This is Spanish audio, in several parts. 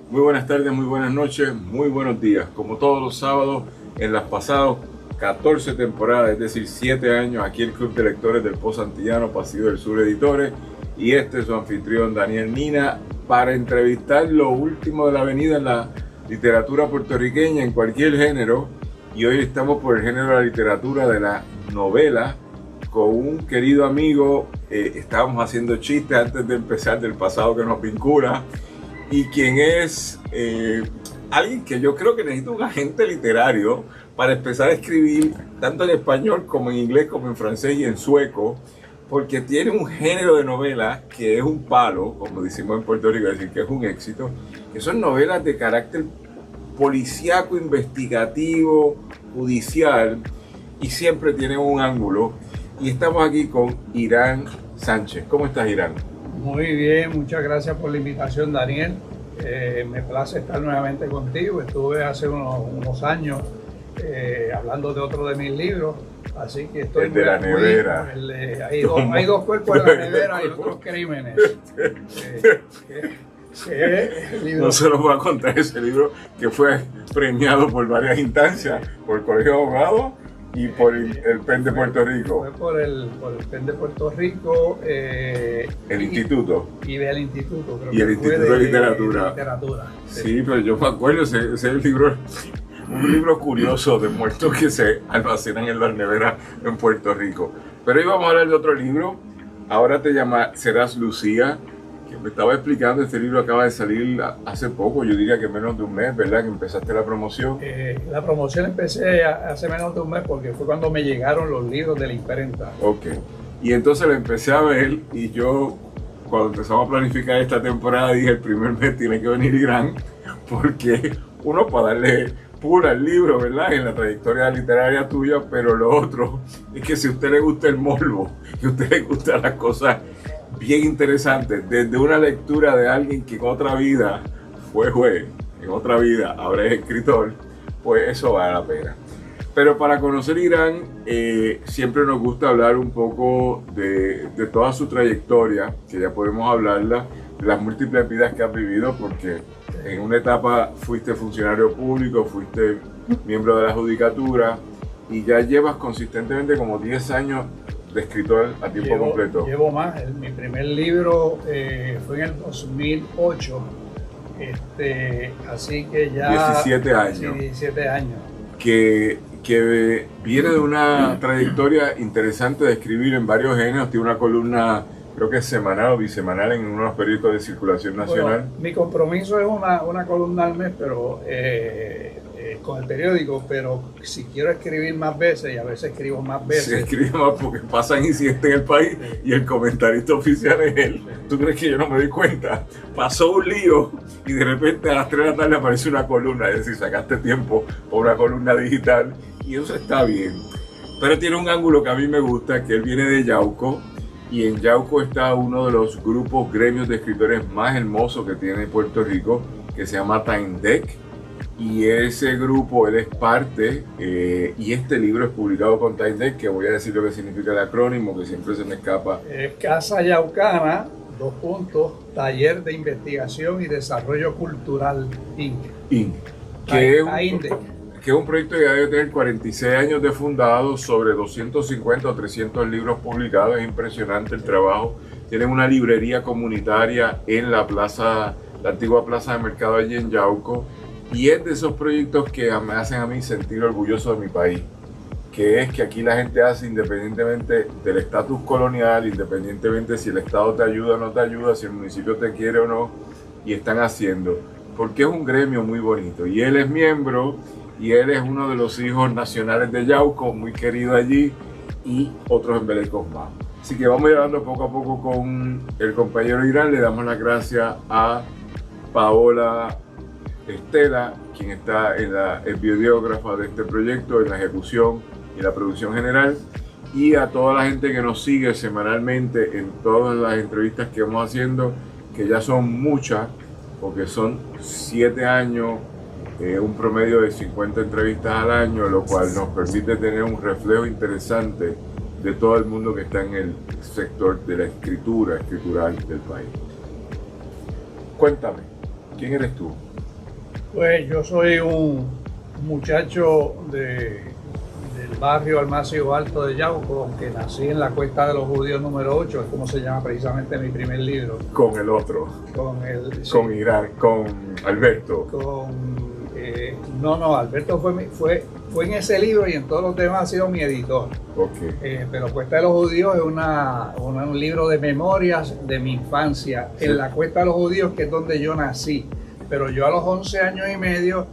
Muy buenas tardes, muy buenas noches, muy buenos días. Como todos los sábados, en las pasadas 14 temporadas, es decir, 7 años, aquí el Club de Lectores del Pozo Antillano, Pasillo del Sur Editores, y este es su anfitrión Daniel Mina, para entrevistar lo último de la avenida en la literatura puertorriqueña en cualquier género. Y hoy estamos por el género de la literatura de la novela, con un querido amigo. Estábamos haciendo chistes antes de empezar del pasado que nos vincula, y quien es alguien que yo creo que necesita un agente literario para empezar a escribir tanto en español como en inglés, como en francés y en sueco, porque tiene un género de novela que es un palo, como decimos en Puerto Rico, es decir, que es un éxito, que son novelas de carácter policíaco, investigativo, judicial, y siempre tienen un ángulo. Y estamos aquí con Irán Sánchez. ¿Cómo estás, Irán? Muy bien, muchas gracias por la invitación, Daniel. Me place estar nuevamente contigo. Estuve hace unos años hablando de otro de mis libros, así que estoy el de la nevera. Hay dos cuerpos en la nevera y otros crímenes. No se los voy a contar ese libro, que fue premiado por varias instancias, por el Colegio de Abogados y por el PEN de Puerto Rico. Fue por el PEN de Puerto Rico. El instituto. Y del instituto, creo y el que Instituto fue de Literatura. Sí, pero yo me acuerdo, ese es el libro, un libro curioso de muertos que se almacenan en las neveras en Puerto Rico. Pero hoy vamos a hablar de otro libro. Ahora te serás Lucía, que me estaba explicando. Este libro acaba de salir hace poco, yo diría que menos de un mes, ¿verdad? Que empezaste la promoción. La promoción empecé hace menos de un mes, porque fue cuando me llegaron los libros de la imprenta. Ok, y entonces lo empecé a ver, y yo, cuando empezamos a planificar esta temporada, dije: el primer mes tiene que venir Irán, porque uno, para darle pura al libro, ¿verdad?, en la trayectoria literaria tuya, pero lo otro es que si a usted le gusta el morbo, y a usted le gustan las cosas bien interesantes, desde una lectura de alguien que en otra vida fue juez, en otra vida ahora es escritor, pues eso vale la pena. Pero para conocer Irán, siempre nos gusta hablar un poco de toda su trayectoria, que ya podemos hablarla, de las múltiples vidas que has vivido, porque en una etapa fuiste funcionario público, fuiste miembro de la judicatura, y ya llevas consistentemente como 10 años de escritor a tiempo completo. Llevo más. Mi primer libro fue en el 2008, así que ya... 17 años. Sí, 17 años. Que viene de una trayectoria interesante de escribir en varios géneros. Tiene una columna, creo que es semanal o bisemanal, en unos periódicos de circulación nacional. Bueno, mi compromiso es una columna al mes, pero con el periódico, pero si quiero escribir más veces, y a veces escribo más veces. Sí, escribo más porque pasan incidentes en el país, sí, y el comentarista oficial es él. ¿Tú crees que yo no me doy cuenta? Pasó un lío y de repente a las 3 de la tarde aparece una columna, es decir, sacaste tiempo por una columna digital, y eso está bien. Pero tiene un ángulo que a mí me gusta, que él viene de Yauco, y en Yauco está uno de los grupos, gremios de escritores más hermosos que tiene Puerto Rico, que se llama Time Deck. Y ese grupo, él es parte, y este libro es publicado con Time Deck, que voy a decir lo que significa el acrónimo, que siempre se me escapa. Es Casa Yaucana, Taller de Investigación y Desarrollo Cultural, Inc. Que es un proyecto que ya debe tener 46 años de fundado, sobre 250 o 300 libros publicados. Es impresionante el trabajo. Tienen una librería comunitaria en la antigua plaza de mercado allí en Yauco. Y es de esos proyectos que me hacen a mí sentir orgulloso de mi país, que es que aquí la gente hace independientemente del estatus colonial, independientemente si el Estado te ayuda o no te ayuda, si el municipio te quiere o no, y están haciendo, porque es un gremio muy bonito. Y él es miembro, y él es uno de los hijos nacionales de Yauco, muy querido allí, y otros embelecos más. Así que vamos a ir hablando poco a poco con el compañero Irán. Le damos las gracias a Paola Estela, quien está es videógrafa de este proyecto, en la ejecución y la producción general, y a toda la gente que nos sigue semanalmente en todas las entrevistas que vamos haciendo, que ya son muchas, porque son 7 años, un promedio de 50 entrevistas al año, lo cual nos permite tener un reflejo interesante de todo el mundo que está en el sector de la escritural del país. Cuéntame, ¿Quién eres tú? Pues yo soy un muchacho del barrio Almácigo Alto de Yauco, que nací en la Cuesta de los Judíos número 8, es como se llama precisamente mi primer libro. Con el otro. Sí, con Irán, con Alberto. No, Alberto fue en ese libro y en todos los demás ha sido mi editor. Okay. Pero Cuesta de los Judíos es un libro de memorias de mi infancia, sí, en la Cuesta de los Judíos, que es donde yo nací. Pero yo a los 11 años y medio,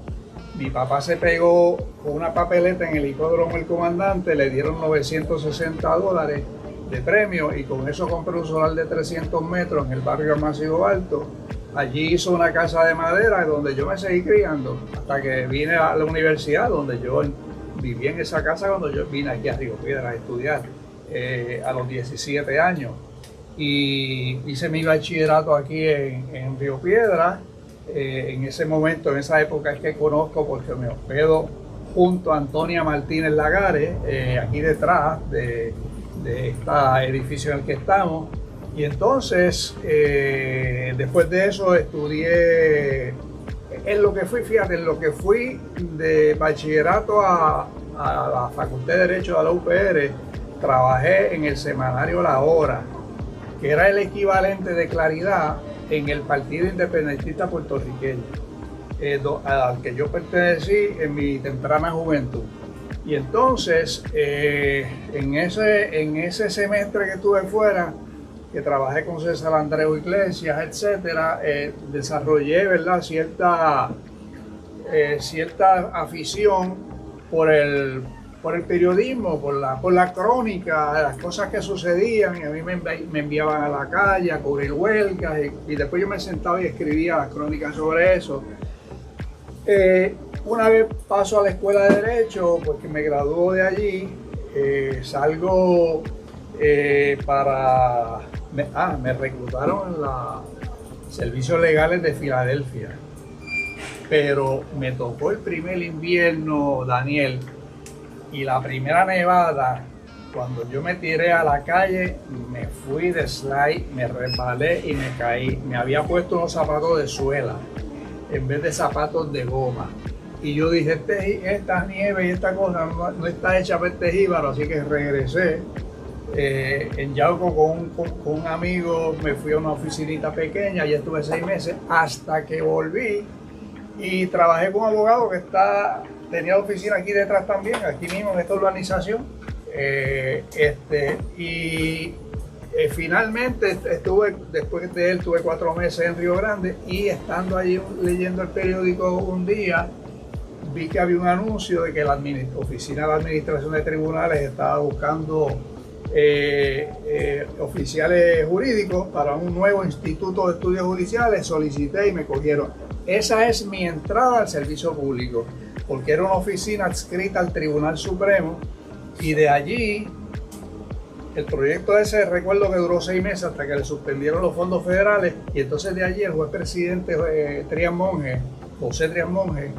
mi papá se pegó con una papeleta en el hipódromo El Comandante, le dieron $960 de premio y con eso compré un solar de 300 metros en el barrio Almácigo Alto. Allí hizo una casa de madera donde yo me seguí criando hasta que vine a la universidad, donde yo viví en esa casa cuando yo vine aquí a Río Piedras a estudiar a los 17 años. Y hice mi bachillerato aquí en Río Piedras. En ese momento, en esa época es que conozco, porque me hospedo junto a Antonia Martínez Lagares, aquí detrás de este edificio en el que estamos. Y entonces, después de eso, estudié en lo que fui de bachillerato a la Facultad de Derecho de la UPR, trabajé en el semanario La Hora, que era el equivalente de Claridad en el Partido Independentista Puertorriqueño, al que yo pertenecí en mi temprana juventud. Y entonces, en ese semestre que estuve fuera, que trabajé con César Andreu Iglesias, etcétera, desarrollé, ¿verdad?, cierta afición por el periodismo, por la crónica, las cosas que sucedían, y a mí me enviaban a la calle a cubrir huelgas, y después yo me sentaba y escribía las crónicas sobre eso. Una vez paso a la escuela de Derecho, porque me graduó de allí, salgo me reclutaron en los servicios legales de Filadelfia, pero me tocó el primer invierno, Daniel, y la primera nevada. Cuando yo me tiré a la calle, me fui de slide, me resbalé y me caí. Me había puesto unos zapatos de suela en vez de zapatos de goma. Y yo dije, esta nieve y esta cosa no está hecha para este jíbaro, así que regresé. En Yauco con un amigo me fui a una oficinita pequeña y estuve 6 meses hasta que volví y trabajé con un abogado que tenía oficina aquí detrás también, aquí mismo en esta urbanización. Finalmente después de él tuve 4 meses en Río Grande, y estando allí leyendo el periódico un día, vi que había un anuncio de que la oficina de administración de tribunales estaba buscando oficiales jurídicos para un nuevo instituto de estudios judiciales. Solicité y me cogieron. Esa es mi entrada al servicio público, porque era una oficina adscrita al Tribunal Supremo, y de allí el proyecto ese, recuerdo que duró 6 meses hasta que le suspendieron los fondos federales, y entonces de allí el juez presidente José Trias Monge,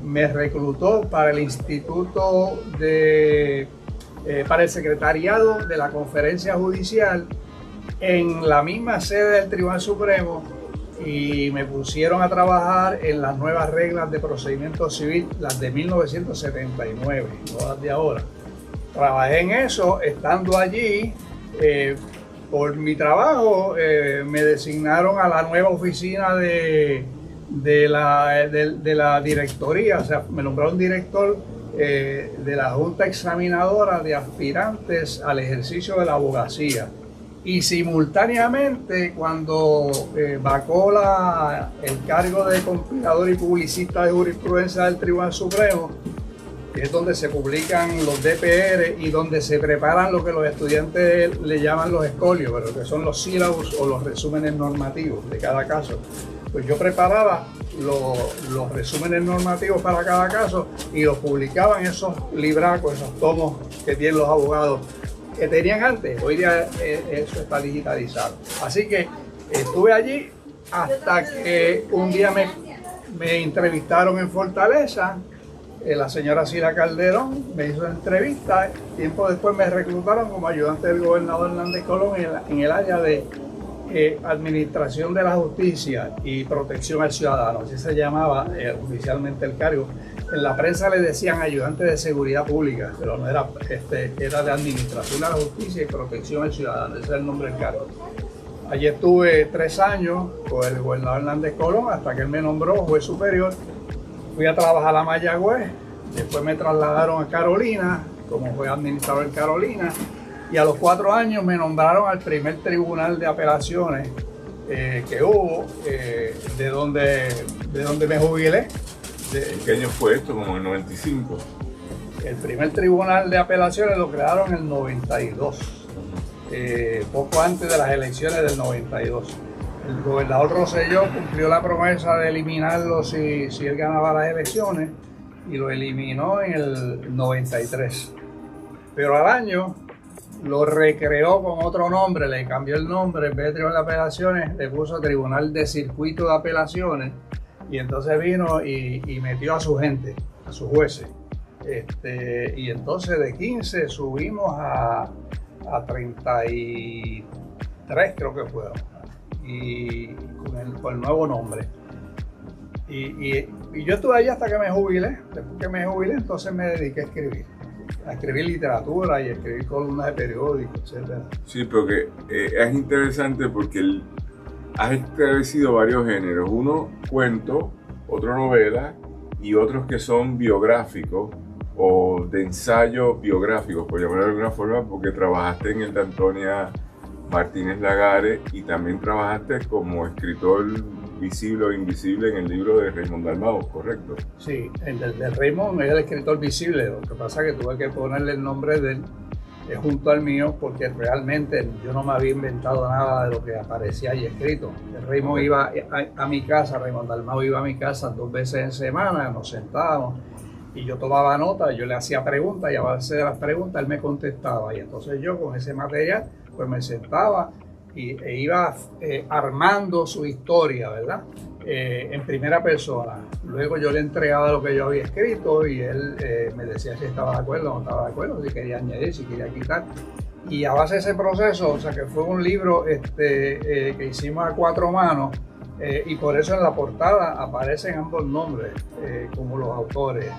me reclutó para el instituto para el secretariado de la Conferencia Judicial en la misma sede del Tribunal Supremo, y me pusieron a trabajar en las nuevas reglas de procedimiento civil, las de 1979, no las de ahora. Trabajé en eso. Estando allí, por mi trabajo, me designaron a la nueva oficina de la directoría, o sea, me nombraron director de la Junta Examinadora de Aspirantes al ejercicio de la abogacía. Y simultáneamente, cuando vacó el cargo de compilador y publicista de jurisprudencia del Tribunal Supremo, que es donde se publican los DPR y donde se preparan lo que los estudiantes le llaman los escolios, pero que son los sílabos o los resúmenes normativos de cada caso. Pues yo preparaba los resúmenes normativos para cada caso y los publicaba en esos libracos, esos tomos que tienen los abogados que tenían antes. Hoy día eso está digitalizado. Así que estuve allí hasta que un día me entrevistaron en Fortaleza. La señora Sila Calderón me hizo una entrevista. Tiempo después me reclutaron como ayudante del gobernador Hernández Colón en el área de Administración de la Justicia y Protección al Ciudadano, así se llamaba oficialmente el cargo. En la prensa le decían ayudante de seguridad pública, pero no era, era de Administración de la Justicia y Protección al Ciudadano, ese es el nombre del cargo. Allí estuve 3 años con el gobernador Hernández Colón hasta que él me nombró juez superior. Fui a trabajar a Mayagüez, después me trasladaron a Carolina como juez administrador en Carolina y a los 4 años me nombraron al primer tribunal de apelaciones que hubo, de donde me jubilé. ¿Qué año fue esto? Como en el 95. El primer tribunal de apelaciones lo crearon en el 92, poco antes de las elecciones del 92. El gobernador Rosselló cumplió la promesa de eliminarlo si él ganaba las elecciones y lo eliminó en el 93. Pero al año lo recreó con otro nombre, le cambió el nombre, en vez de Tribunal de Apelaciones le puso Tribunal de Circuito de Apelaciones. Y entonces vino y metió a su gente, a sus jueces. Y entonces de 15 subimos a 33, creo que fueron, y con el nuevo nombre. Y yo estuve allí hasta que me jubilé. Después que me jubilé, entonces me dediqué a escribir literatura y a escribir columnas de periódicos, etc. Sí, porque es interesante porque has establecido varios géneros, uno cuento, otro novela y otros que son biográficos o de ensayos biográficos, por llamarlo de alguna forma, porque trabajaste en el de Antonia Martínez Lagares y también trabajaste como escritor visible o invisible en el libro de Raymond Dalmau, ¿correcto? Sí, el de Raymond es el escritor visible, lo que pasa es que tuve que ponerle el nombre de él junto al mío porque realmente yo no me había inventado nada de lo que aparecía ahí escrito. Raymond iba a mi casa, Raymond Dalmau iba a mi casa 2 veces en semana, nos sentábamos y yo tomaba nota, yo le hacía preguntas y a base de las preguntas él me contestaba y entonces yo con ese material pues me sentaba e iba armando su historia, ¿verdad? En primera persona. Luego yo le entregaba lo que yo había escrito y él me decía si estaba de acuerdo o no estaba de acuerdo, si quería añadir, si quería quitar. Y a base de ese proceso, o sea que fue un libro que hicimos a 4 manos y por eso en la portada aparecen ambos nombres como los autores,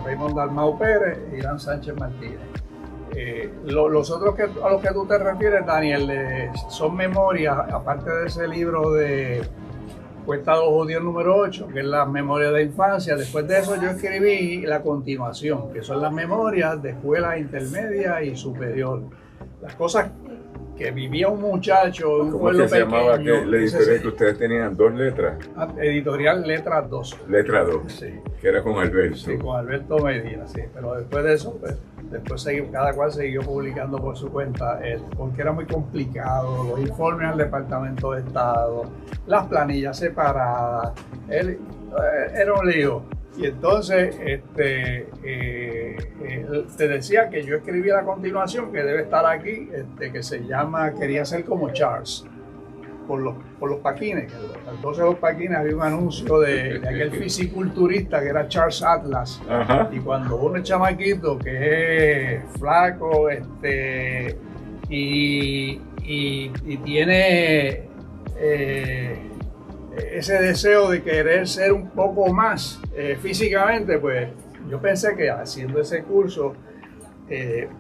Raymond Dalmau Pérez y Irán Sánchez Martínez. Los otros a los que tú te refieres, Daniel, son memorias, aparte de ese libro de Cuenta de los Judíos número 8, que es la memoria de infancia. Después de eso yo escribí la continuación, que son las memorias de escuela intermedia y superior. Las cosas que vivía un muchacho en un pueblo pequeño. ¿Cómo se llamaba la editorial que ustedes tenían 2 letras? Editorial Letras 2. Letra 2, sí. Que era con Alberto. Sí, con Alberto Medina, sí. Pero después de eso, pues, cada cual siguió publicando por su cuenta, porque era muy complicado, los informes al Departamento de Estado, las planillas separadas, era un lío. Y entonces te decía que yo escribí la continuación, que debe estar aquí, que se llama Quería ser como Charles, por los paquines. Entonces los paquines había un anuncio de aquel fisiculturista que era Charles Atlas. Ajá. Y cuando uno es chamaquito, que es flaco, y tiene ese deseo de querer ser un poco más físicamente, pues yo pensé que haciendo ese curso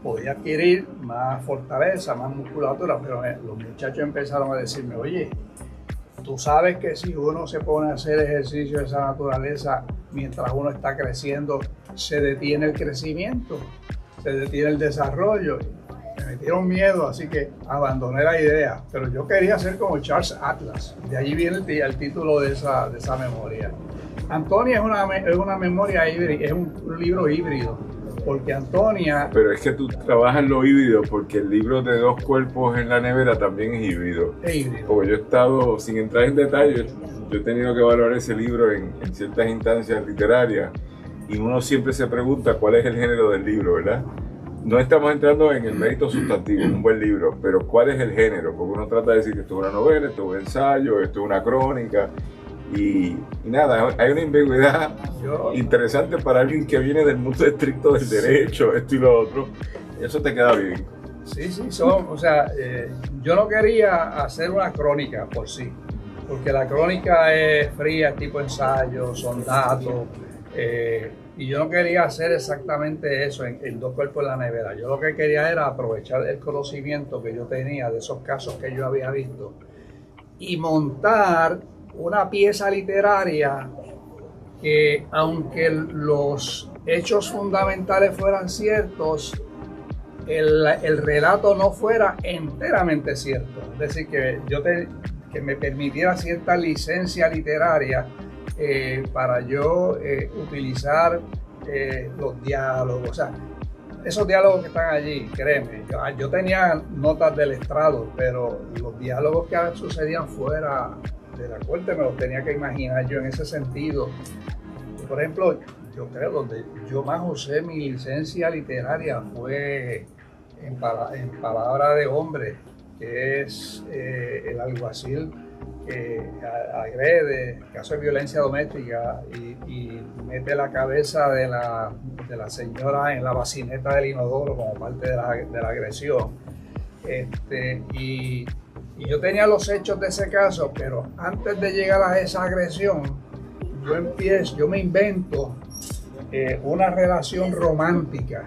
podía adquirir más fortaleza, más musculatura, pero los muchachos empezaron a decirme, oye, tú sabes que si uno se pone a hacer ejercicio de esa naturaleza mientras uno está creciendo, se detiene el crecimiento, se detiene el desarrollo. Me metieron miedo, así que abandoné la idea, pero yo quería ser como Charles Atlas. De allí viene el título de esa memoria. Antonia es una memoria híbrida, es un libro híbrido, porque Antonia... Pero es que tú trabajas lo híbrido, porque el libro de 2 cuerpos en la nevera también es híbrido. Es híbrido. Porque yo he estado, sin entrar en detalles, yo he tenido que evaluar ese libro en ciertas instancias literarias, y uno siempre se pregunta cuál es el género del libro, ¿verdad? No estamos entrando en el mérito sustantivo, es un buen libro, pero ¿cuál es el género? Porque uno trata de decir que esto es una novela, esto es un ensayo, esto es una crónica, y nada, hay una ambigüedad interesante para alguien que viene del mundo estricto del derecho, esto y lo otro. Eso te queda bien. Sí, o sea, yo no quería hacer una crónica por sí, porque la crónica es fría, tipo ensayo, son datos, y yo no quería hacer exactamente eso en dos cuerpos en la nevera. Yo lo que quería era aprovechar el conocimiento que yo tenía de esos casos que yo había visto y montar una pieza literaria que, aunque los hechos fundamentales fueran ciertos, el relato no fuera enteramente cierto. Es decir, que me permitiera cierta licencia literaria para yo utilizar los diálogos. O sea, esos diálogos que están allí, créeme, yo tenía notas del estrado, pero los diálogos que sucedían fuera de la corte me los tenía que imaginar yo en ese sentido. Por ejemplo, yo creo donde yo más usé mi licencia literaria fue en Palabra de Hombre, que es el alguacil que agrede, caso de violencia doméstica, y mete la cabeza de la señora en la bacineta del inodoro como parte de la agresión. Y yo tenía los hechos de ese caso, pero antes de llegar a esa agresión, yo me invento una relación romántica,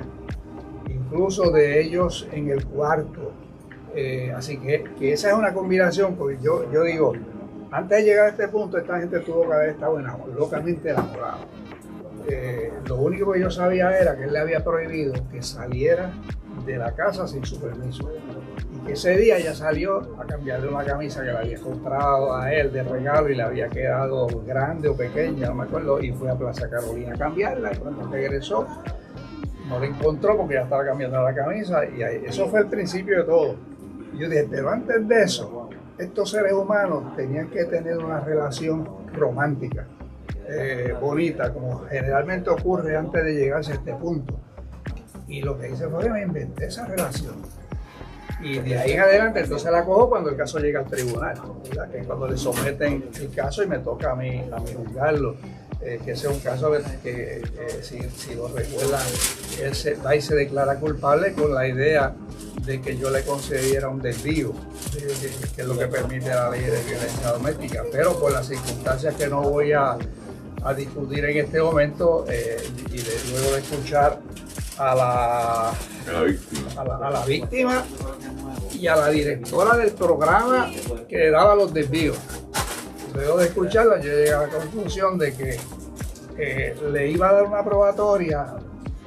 incluso de ellos en el cuarto. Así que esa es una combinación, porque yo digo, antes de llegar a este punto, esta gente tuvo que haber estado locamente enamorada. Lo único que yo sabía era que él le había prohibido que saliera de la casa sin su permiso. Y que ese día ella salió a cambiarle una camisa que le había comprado a él de regalo y le había quedado grande o pequeña, no me acuerdo, y fue a Plaza Carolina a cambiarla. Y cuando regresó, no la encontró porque ya estaba cambiando la camisa, y eso fue el principio de todo. Y yo dije, pero antes de eso, estos seres humanos tenían que tener una relación romántica, bonita, como generalmente ocurre antes de llegarse a este punto. Y lo que hice fue que me inventé esa relación. Y de ahí en adelante entonces la cojo cuando el caso llega al tribunal, ¿verdad? Que es cuando le someten el caso y me toca a mí juzgarlo. Que ese es un caso que si lo recuerdan, él va y se declara culpable con la idea de que yo le concediera un desvío, que es lo que permite la ley de violencia doméstica, pero por las circunstancias que no voy a discutir en este momento, luego de escuchar a la víctima y a la directora del programa que daba los desvíos. Luego de escucharla, yo llegué a la conclusión de que le iba a dar una probatoria,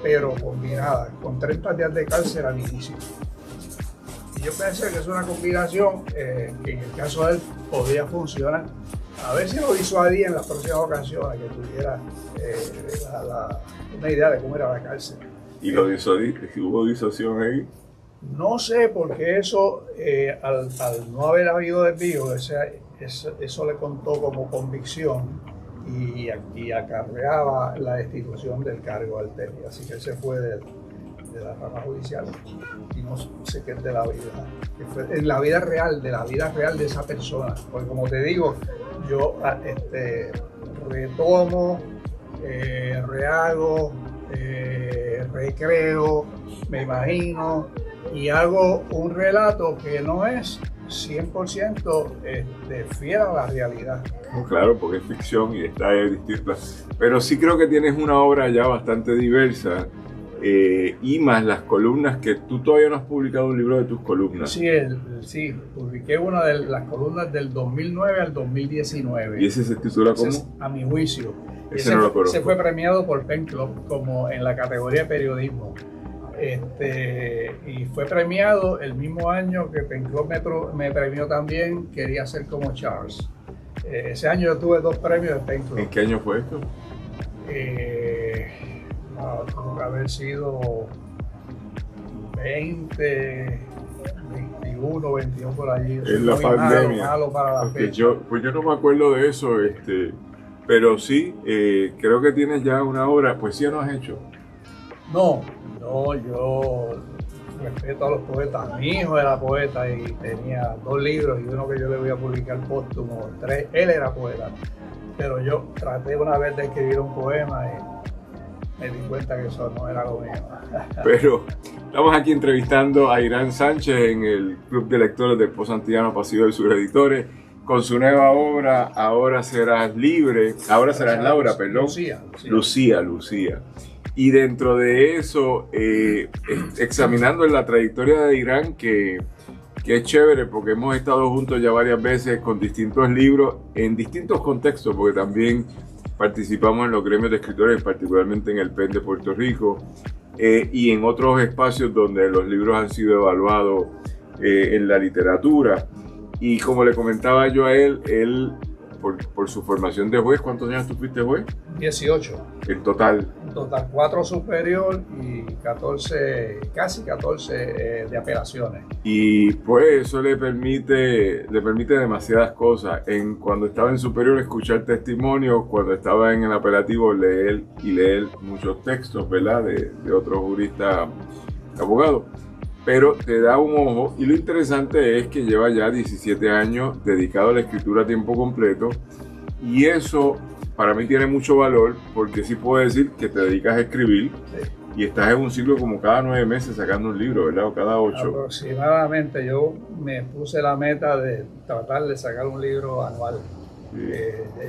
pero combinada con 30 días de cárcel al inicio. Y yo pensé que es una combinación que en el caso de él podría funcionar. A ver si lo disuadía en las próximas ocasiones, que tuviera una idea de cómo era la cárcel. ¿Y lo disuadiste? ¿Hubo disuasión ahí? No sé, porque eso, al no haber habido desvío, eso le contó como convicción y acarreaba la destitución del cargo alterno. Así que él se fue de la rama judicial y no sé qué es de la vida, que fue en la vida real, de la vida real de esa persona. Porque como te digo, yo retomo, rehago, recreo, me imagino y hago un relato que no es 100% fiel a la realidad. Claro, porque es ficción y está distinta. Pero sí creo que tienes una obra ya bastante diversa, y más las columnas, que tú todavía no has publicado un libro de tus columnas. Sí, publiqué una de las columnas del 2009 al 2019. ¿Y ese se titula cómo? A mi juicio. Ese no lo conozco. Se fue premiado por Pen Club como en la categoría de periodismo. Y fue premiado el mismo año que Pen Club me premió también, Quería ser como Charles. Ese año yo tuve 2 premios de Pen Club. ¿En qué año fue esto? Tuvo que haber sido 20, 21, 22 por allí. En la pandemia. Malo para la fecha. Yo no me acuerdo de eso, pero sí, creo que tienes ya una obra. ¿Poesía no has hecho? No, yo respeto a los poetas. Mi hijo era poeta y tenía 2 libros y uno que yo le voy a publicar póstumo, 3. Él era poeta, pero yo traté una vez de escribir un poema y me di cuenta que eso no era lo mío. Pero estamos aquí entrevistando a Irán Sánchez en el Club de Lectores del Pozo Antillano Pasillo del Sur Editores, con su nueva obra, Ahora serás libre, ahora serás Laura, perdón. Lucía. Y dentro de eso, examinando la trayectoria de Irán, que es chévere porque hemos estado juntos ya varias veces con distintos libros en distintos contextos, porque también participamos en los gremios de escritores, particularmente en el PEN de Puerto Rico, y en otros espacios donde los libros han sido evaluados en la literatura. Y como le comentaba yo a él por su formación de juez, ¿cuántos años tú fuiste juez? 18. En total. En total, 4 superior y 14, casi 14 de apelaciones. Y pues eso le permite demasiadas cosas. Cuando estaba en superior, escuchar testimonios; cuando estaba en el apelativo, leer muchos textos, ¿verdad? De otros juristas, abogados. Pero te da un ojo, y lo interesante es que lleva ya 17 años dedicado a la escritura a tiempo completo, y eso para mí tiene mucho valor, porque sí puedo decir que te dedicas a escribir, sí, y estás en un ciclo como cada 9 meses sacando un libro, ¿verdad? O cada 8. Aproximadamente. Yo me puse la meta de tratar de sacar un libro anual. Sí.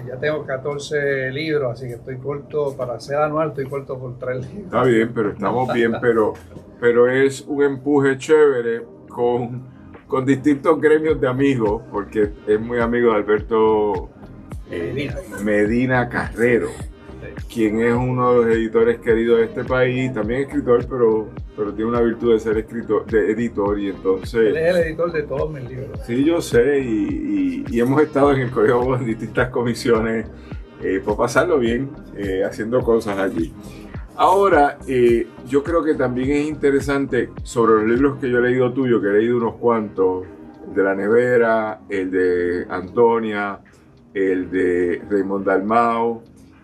Ya tengo 14 libros, así que estoy corto, para ser anual estoy corto por 3 libros. Está bien, pero estamos bien, pero es un empuje chévere con distintos gremios de amigos, porque es muy amigo de Alberto Medina Carrero, sí, quien es uno de los editores queridos de este país, también escritor, pero tiene una virtud de ser editor, y entonces... Él es el editor de todos mis libros. Sí, yo sé, y hemos estado en el colegio en distintas comisiones por pasarlo bien, haciendo cosas allí. Ahora, yo creo que también es interesante sobre los libros que yo he leído tuyo, que he leído unos cuantos: el de La Nevera, el de Antonia, el de Raymond Dalmau,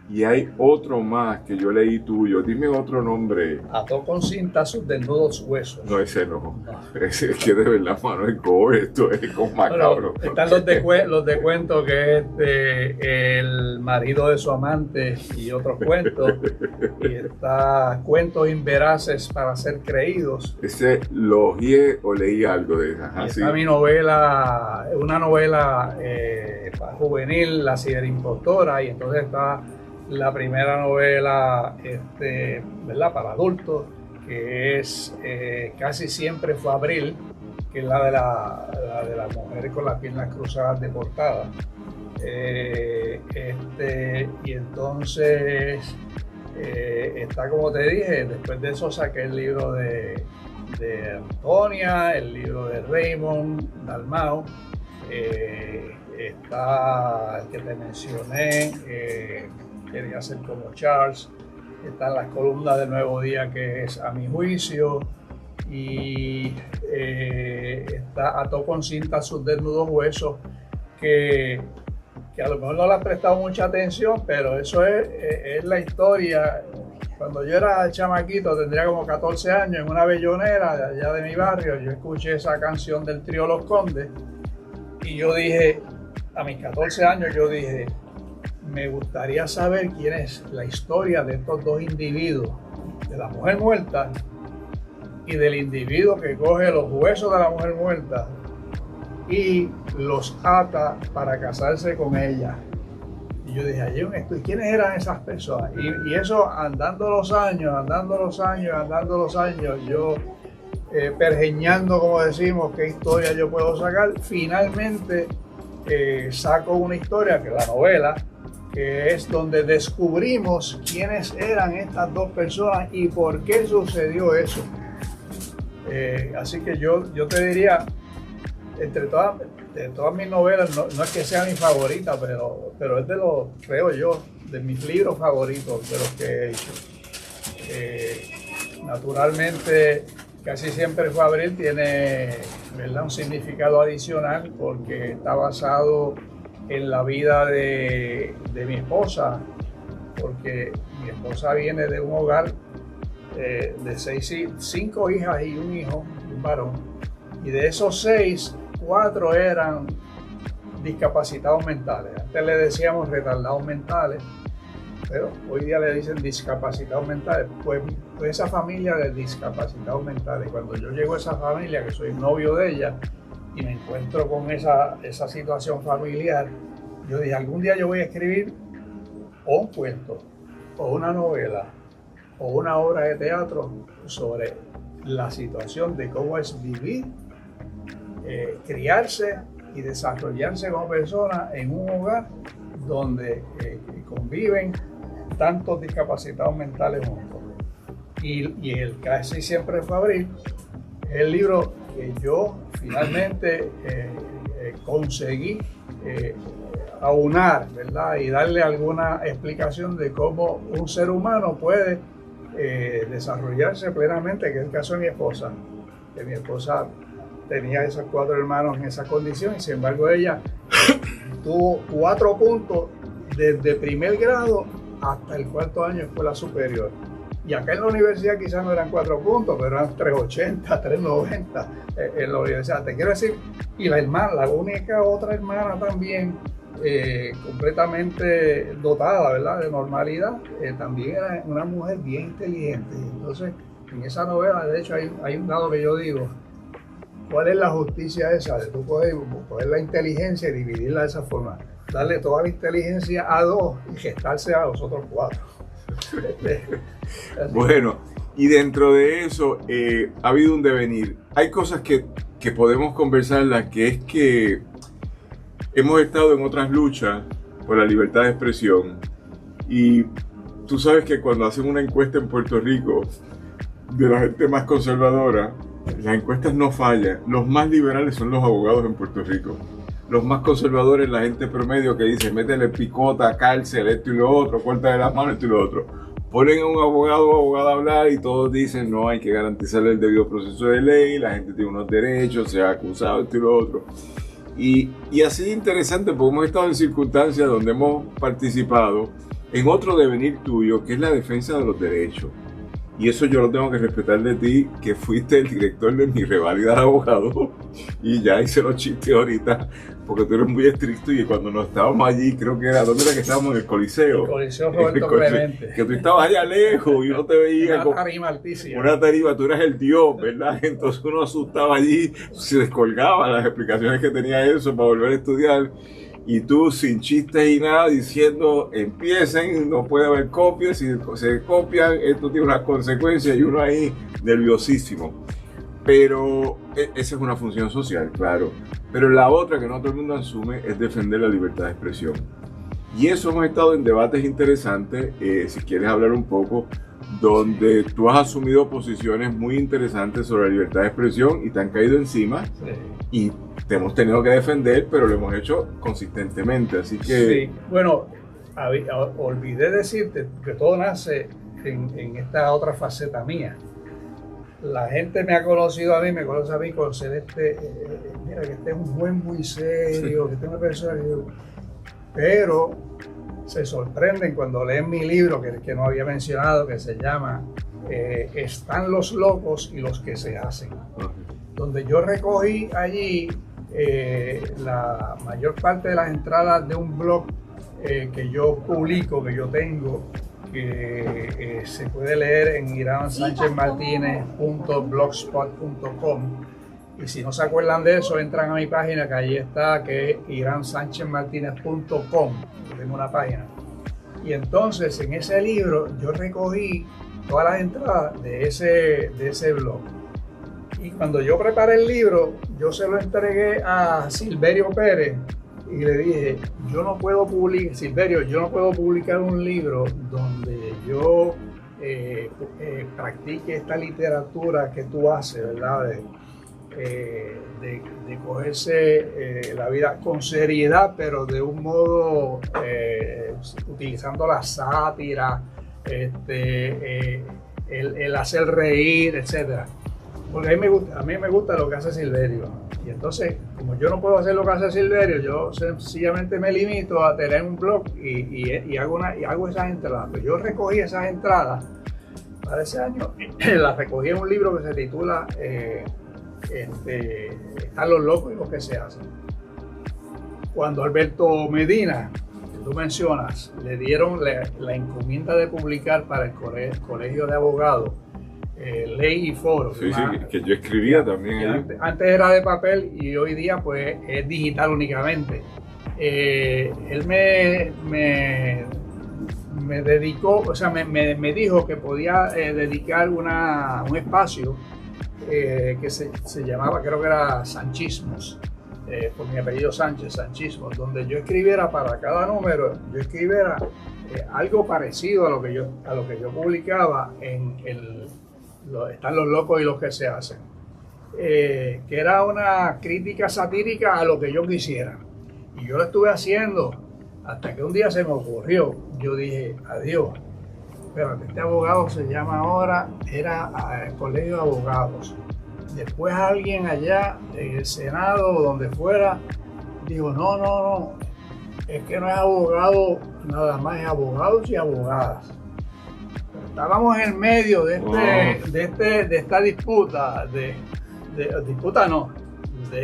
y hay otro más que yo leí tuyo. Dime otro nombre. Ató con cinta sus desnudos huesos. No, ese no. Ese es que de verdad, mano, es gore, esto es con macabro. Bueno, están los de cuento, que es el marido de su amante y otros cuentos. Y está Cuentos inveraces para ser creídos. Ese lo oí o leí algo de esa. Y está mi novela, una novela juvenil, La ciberimpostora, y entonces está la primera novela, ¿verdad?, para adultos, que es Casi siempre fue abril, que es la de la mujer con las piernas cruzadas deportada. Y entonces está, como te dije, después de eso saqué el libro de Antonia, el libro de Raymond Dalmau, está el que te mencioné, Quería ser como Charles, están las columnas del Nuevo Día, que es A mi juicio, y está Ató con cinta sus desnudos huesos, que a lo mejor no le has prestado mucha atención, pero eso es la historia. Cuando yo era chamaquito, tendría como 14 años, en una bellonera de allá de mi barrio, yo escuché esa canción del trío Los Condes, y yo dije, a mis 14 años, yo dije, me gustaría saber quién es la historia de estos dos individuos, de la mujer muerta y del individuo que coge los huesos de la mujer muerta y los ata para casarse con ella. Y yo dije, allí esto, ¿y quiénes eran esas personas? Y eso, andando los años, yo pergeñando, como decimos, qué historia yo puedo sacar. Finalmente saco una historia, que es la novela, que es donde descubrimos quiénes eran estas dos personas y por qué sucedió eso. Así que yo te diría, entre todas mis novelas, no es que sea mi favorita, pero es de los, creo yo, de mis libros favoritos, de los que he hecho. Naturalmente, Casi siempre fue abril, tiene, ¿verdad?, un significado adicional, porque está basado en la vida de mi esposa, porque mi esposa viene de un hogar de 5 hijas y un hijo, un varón, y de esos 6, 4 eran discapacitados mentales. Antes le decíamos retardados mentales, pero hoy día le dicen discapacitados mentales. Pues esa familia de discapacitados mentales, cuando yo llego a esa familia, que soy novio de ella, y me encuentro con esa situación familiar, yo dije, algún día yo voy a escribir o un cuento, o una novela, o una obra de teatro sobre la situación de cómo es vivir, criarse y desarrollarse como persona en un hogar donde conviven tantos discapacitados mentales juntos. Y el Casi Siempre fue Abril es el libro que yo finalmente conseguí aunar, ¿verdad? Y darle alguna explicación de cómo un ser humano puede desarrollarse plenamente, que es el caso de mi esposa, que mi esposa tenía esos 4 hermanos en esa condición, y sin embargo ella tuvo 4 puntos desde primer grado hasta el 4º año de escuela superior. Y acá en la universidad quizás no eran 4 puntos, pero eran 380, 390 en la universidad. Te quiero decir, y la hermana, la única otra hermana también, completamente dotada, ¿verdad?, de normalidad, también era una mujer bien inteligente. Entonces, en esa novela, de hecho, hay un lado que yo digo, ¿cuál es la justicia esa de tú coger la inteligencia y dividirla de esa forma? Darle toda la inteligencia a 2 y gestarse a los otros 4. Bueno, y dentro de eso ha habido un devenir. Hay cosas que podemos conversarlas, que es que hemos estado en otras luchas por la libertad de expresión, y tú sabes que cuando hacen una encuesta en Puerto Rico de la gente más conservadora, las encuestas no fallan. Los más liberales son los abogados en Puerto Rico. Los más conservadores, la gente promedio que dice, métele picota, cárcel, esto y lo otro, corta de las manos, esto y lo otro. Ponen a un abogado o abogada a hablar y todos dicen, no, hay que garantizarle el debido proceso de ley, la gente tiene unos derechos, se ha acusado, esto y lo otro. Y así interesante, porque hemos estado en circunstancias donde hemos participado en otro devenir tuyo, que es la defensa de los derechos. Y eso yo lo tengo que respetar de ti, que fuiste el director de mi reválida de abogado. Y ya hice los chistes ahorita, porque tú eres muy estricto. Y cuando nos estábamos allí, creo que era, ¿dónde era que estábamos? En el Coliseo. El Coliseo Roberto Clemente. Que tú estabas allá lejos y uno te veía una tarima altísima. Una tarima, tú eras el Dios, ¿verdad? Entonces uno asustaba allí, se descolgaba las explicaciones que tenía eso para volver a estudiar. Y tú sin chistes y nada diciendo, empiecen, no puede haber copias, si se copian, esto tiene unas consecuencias, y uno ahí nerviosísimo. Pero esa es una función social, claro. Pero la otra que no todo el mundo asume es defender la libertad de expresión. Y eso hemos estado en debates interesantes, si quieres hablar un poco, donde tú has asumido posiciones muy interesantes sobre la libertad de expresión y te han caído encima. Sí. Y te hemos tenido que defender, pero lo hemos hecho consistentemente, así que... Sí, bueno, olvidé decirte que todo nace en esta otra faceta mía. La gente me conoce a mí con ser mira, que este es un juez muy serio, que este es una persona pero se sorprenden cuando leen mi libro, que no había mencionado, que se llama Están los locos y los que se hacen, donde yo recogí allí la mayor parte de las entradas de un blog que yo publico, que yo tengo, que se puede leer en iransanchezmartinez.blogspot.com, y si no se acuerdan de eso, entran a mi página, que ahí está, que es iransanchezmartinez.com. Yo tengo una página, y entonces en ese libro yo recogí todas las entradas de ese blog. Y cuando yo preparé el libro, yo se lo entregué a Silverio Pérez y le dije, yo no puedo publicar un libro donde yo practique esta literatura que tú haces, ¿verdad? De cogerse la vida con seriedad, pero de un modo utilizando la sátira, el hacer reír, etcétera. Porque a mí me gusta lo que hace Silverio. Y entonces, como yo no puedo hacer lo que hace Silverio, yo sencillamente me limito a tener un blog y hago esas entradas. Pues yo recogí esas entradas para ese año, las recogí en un libro que se titula Están los locos y los que se hacen. Cuando Alberto Medina, que tú mencionas, le dieron la encomienda de publicar para el Colegio de Abogados, Ley y Foro. Sí, que yo escribía también. Antes era de papel y hoy día pues es digital únicamente. Él me dedicó, o sea, me dijo que podía dedicar un espacio que se llamaba, creo que era Sanchismos, por mi apellido Sánchez, Sanchismos, donde yo escribiera para cada número, yo escribiera algo parecido a lo que yo publicaba Están los locos y los que se hacen, que era una crítica satírica a lo que yo quisiera. Y yo lo estuve haciendo hasta que un día se me ocurrió. Yo dije, adiós, espérate, este abogado se llama ahora, era el Colegio de Abogados. Después alguien allá en el Senado o donde fuera dijo, no, es que no es abogado nada más, es abogados y abogadas. Pero estábamos en el medio de esta disputa, de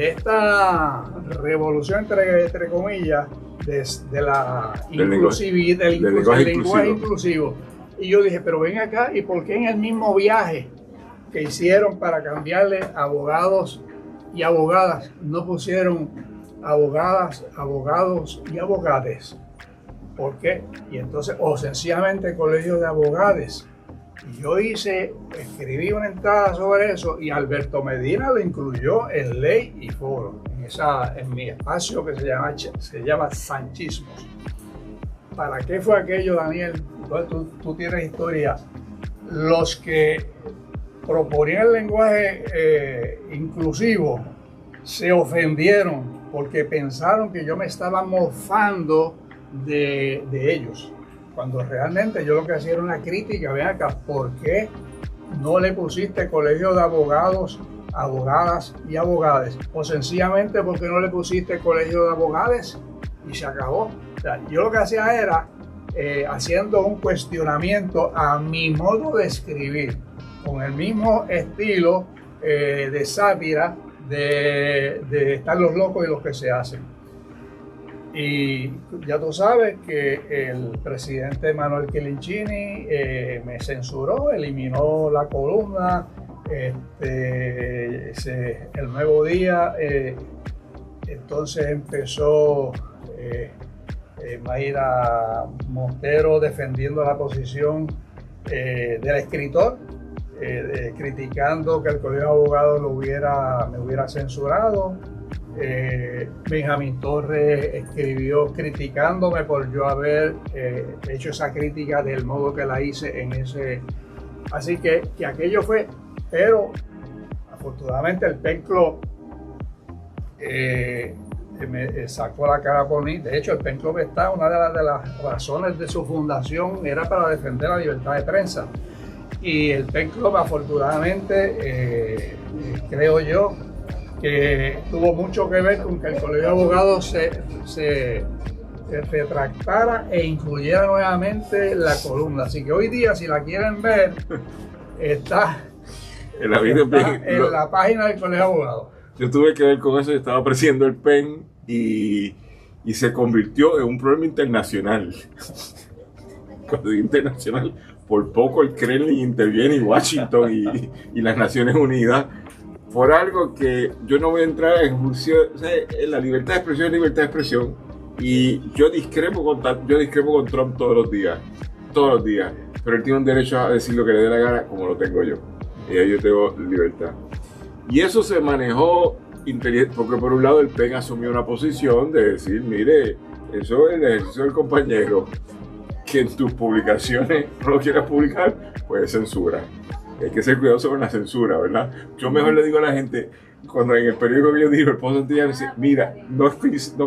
esta revolución entre comillas, de la inclusividad, del lenguaje inclusivo. Y yo dije, pero ven acá, ¿y por qué en el mismo viaje que hicieron para cambiarle abogados y abogadas no pusieron abogadas, abogados y abogades? ¿Por qué? Y entonces, o sencillamente Colegio de Abogados. Y yo escribí una entrada sobre eso y Alberto Medina lo incluyó en Ley y Foro, en mi espacio que se llama Sanchismos. ¿Para qué fue aquello, Daniel? Tú tienes historia. Los que proponían el lenguaje inclusivo se ofendieron porque pensaron que yo me estaba mofando de ellos, cuando realmente yo lo que hacía era una crítica. Ven acá, ¿por qué no le pusiste Colegio de Abogados, Abogadas y Abogados? O sencillamente, ¿por qué no le pusiste Colegio de Abogados? Y se acabó. O sea, yo lo que hacía era haciendo un cuestionamiento a mi modo de escribir, con el mismo estilo de sátira de Están los locos y los que se hacen. Y ya tú sabes que el presidente Manuel Quilinchini me censuró, eliminó la columna. El Nuevo Día, entonces empezó Mayra Montero defendiendo la posición del escritor, criticando que el Colegio de Abogados me hubiera censurado. Benjamín Torres escribió criticándome por yo haber hecho esa crítica del modo que la hice en ese. Así que aquello fue, pero afortunadamente el PEN Club me sacó la cara por mí. De hecho, el PEN Club una de las razones de su fundación era para defender la libertad de prensa. Y el PEN Club, afortunadamente, creo yo, que tuvo mucho que ver con que el Colegio de Abogados se retractara e incluyera nuevamente la columna. Así que hoy día, si la quieren ver, está en la página del Colegio de Abogados. Yo tuve que ver con eso, yo estaba presidiendo el PEN y se convirtió en un problema internacional. Cuando digo internacional, por poco el Kremlin interviene y Washington y las Naciones Unidas por algo que yo no voy a entrar en juicio. O sea, la libertad de expresión es libertad de expresión, y yo discrepo con Trump todos los días, pero él tiene un derecho a decir lo que le dé la gana, como lo tengo yo, y ahí yo tengo libertad. Y eso se manejó inteligente, porque por un lado el PEN asumió una posición de decir, mire, eso es el ejercicio del compañero, que en tus publicaciones no lo quieras publicar, pues censura. Hay que ser cuidadoso con la censura, ¿verdad? Yo mejor le digo a la gente, cuando en el periódico que yo digo, el Pozo Santillán, dice, mira, no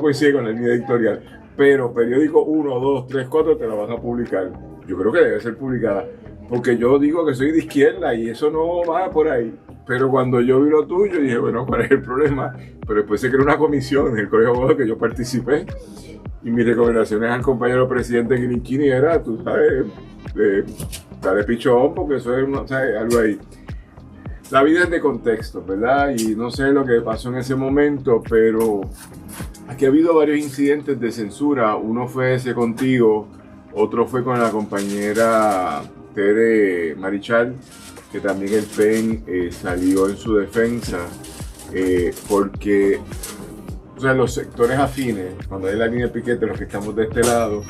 coincide con la línea editorial, pero periódico 1, 2, 3, 4 te la van a publicar. Yo creo que debe ser publicada, porque yo digo que soy de izquierda y eso no va por ahí. Pero cuando yo vi lo tuyo, dije, bueno, ¿cuál es el problema? Pero después se creó una comisión en el Colegio de Abogados que yo participé, y mis recomendaciones al compañero presidente Quilinchini era, tú sabes, dale pichón, porque eso es algo ahí. La vida es de contexto, ¿verdad? Y no sé lo que pasó en ese momento, pero Aquí ha habido varios incidentes de censura. Uno fue ese contigo, otro fue con la compañera Tere Marichal, que también el PEN salió en su defensa, porque o sea, los sectores afines, cuando hay la línea de piquete, los que estamos de este lado,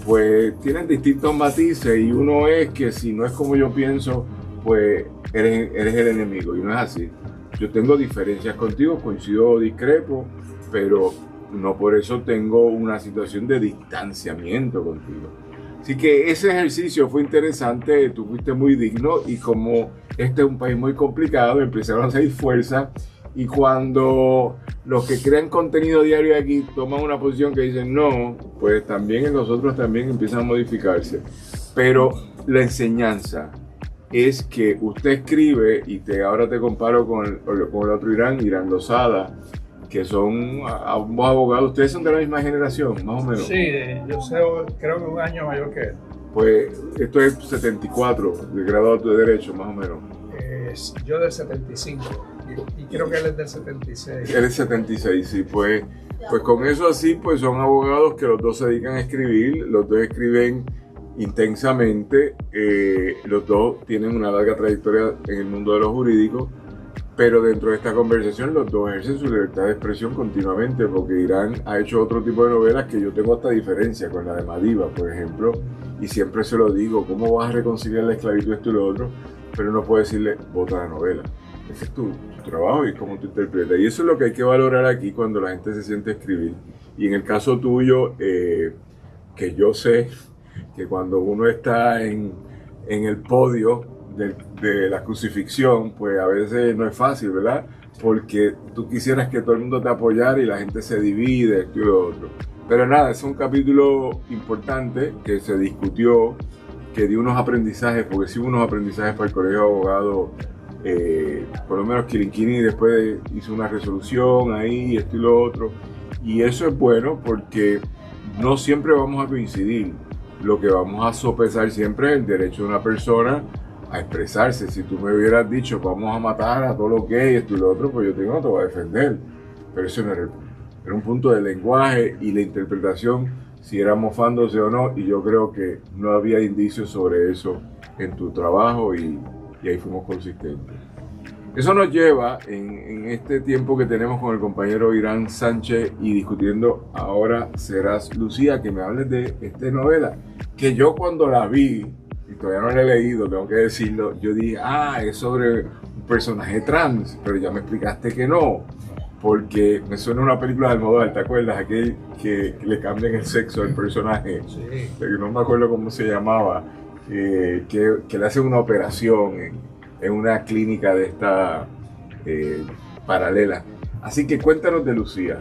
pues tienen distintos matices, y uno es que si no es como yo pienso, pues eres el enemigo, y no es así. Yo tengo diferencias contigo, coincido o discrepo, pero no por eso tengo una situación de distanciamiento contigo. Así que ese ejercicio fue interesante, tú fuiste muy digno, y como este es un país muy complicado, empezaron a hacer fuerza, y cuando los que crean contenido diario aquí toman una posición que dicen no, pues también en nosotros también empiezan a modificarse. Pero la enseñanza es que usted escribe, y ahora te comparo con el otro Irán Lozada, que son ambos abogados. Ustedes son de la misma generación, más o menos. Sí, yo creo que un año mayor que él. Pues esto es 74, de graduado de Derecho, más o menos. Yo del 75, y creo que él es del 76. Él es 76, sí, pues con eso así, pues son abogados que los dos se dedican a escribir, los dos escriben intensamente, los dos tienen una larga trayectoria en el mundo de lo jurídico, pero dentro de esta conversación los dos ejercen su libertad de expresión continuamente, porque Irán ha hecho otro tipo de novelas que yo tengo hasta diferencia con la de Madiba, por ejemplo, y siempre se lo digo, ¿cómo vas a reconciliar la esclavitud, esto y lo otro? Pero no puedo decirle, vota la novela. Ese es tu trabajo y cómo tú interpretas. Y eso es lo que hay que valorar aquí cuando la gente se siente a escribir. Y en el caso tuyo, que yo sé que cuando uno está en el podio de la crucifixión, pues a veces no es fácil, ¿verdad? Porque tú quisieras que todo el mundo te apoyara y la gente se divide, esto y lo otro. Pero nada, es un capítulo importante que se discutió, que dio unos aprendizajes, porque sí hubo unos aprendizajes para el Colegio de Abogados. Por lo menos Kirinquini después hizo una resolución ahí, esto y lo otro. Y eso es bueno porque no siempre vamos a coincidir. Lo que vamos a sopesar siempre es el derecho de una persona a expresarse. Si tú me hubieras dicho vamos a matar a todos los gays, esto y lo otro, pues yo no te voy a defender. Pero eso no era el punto. Era un punto de lenguaje y la interpretación, si era mofándose o no, y yo creo que no había indicios sobre eso en tu trabajo, y ahí fuimos consistentes. Eso nos lleva en este tiempo que tenemos con el compañero Irán Sánchez y discutiendo Ahora Serás Lucía, que me hables de esta novela, que yo cuando la vi, y todavía no la he leído, tengo que decirlo, yo dije, es sobre un personaje trans, pero ya me explicaste que no, porque me suena una película de Almodóvar, ¿te acuerdas? Aquel que le cambian el sexo al personaje, sí. No me acuerdo cómo se llamaba, que le hacen una operación en una clínica de esta paralela. Así que cuéntanos de Lucía.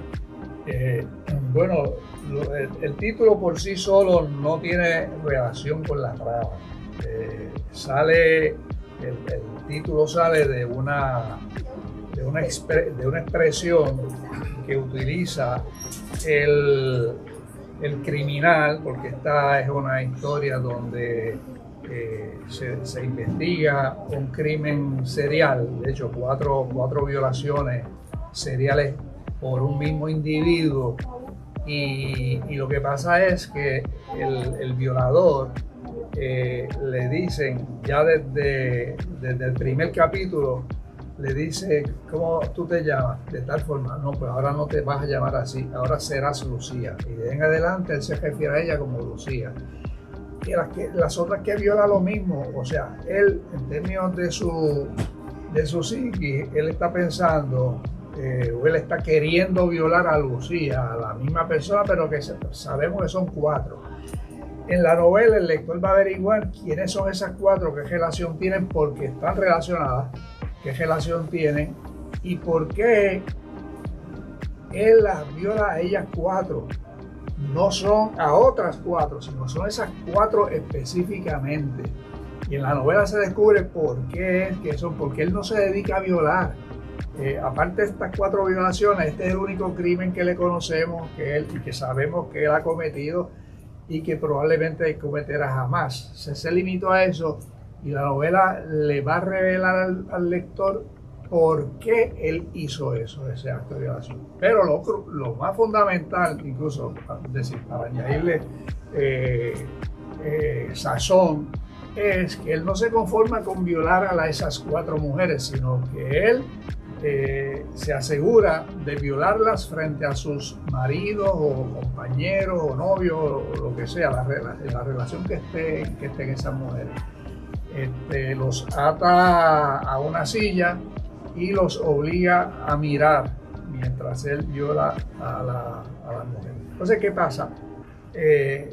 Bueno, el título por sí solo no tiene relación con la trama. El título sale de una expresión que utiliza el criminal, porque esta es una historia donde se investiga un crimen serial, de hecho cuatro violaciones seriales por un mismo individuo, y lo que pasa es que el violador le dicen ya desde el primer capítulo, le dice, ¿cómo tú te llamas? De tal forma, no, pues ahora no te vas a llamar así, ahora serás Lucía. Y de en adelante él se refiere a ella como Lucía. Y las otras que viola lo mismo, o sea, él en términos de su psiquis, él está pensando, o él está queriendo violar a Lucía, a la misma persona, pero que sabemos que son 4. En la novela el lector va a averiguar quiénes son esas 4, qué relación tienen, porque están relacionadas, qué relación tienen y por qué él las viola a ellas 4. No son a otras 4, sino son esas 4 específicamente. Y en la novela se descubre por qué es que son, porque él no se dedica a violar. Aparte de estas 4 violaciones, este es el único crimen que le conocemos y que sabemos que él ha cometido y que probablemente cometerá jamás. Se limitó a eso, y la novela le va a revelar al lector por qué él hizo eso, ese acto de violación. Pero lo más fundamental, incluso para añadirle sazón, es que él no se conforma con violar a esas 4 mujeres, sino que él se asegura de violarlas frente a sus maridos o compañeros o novios o lo que sea, la relación que estén esas mujeres. Los ata a una silla y los obliga a mirar mientras él viola a la mujer. Entonces, ¿qué pasa? La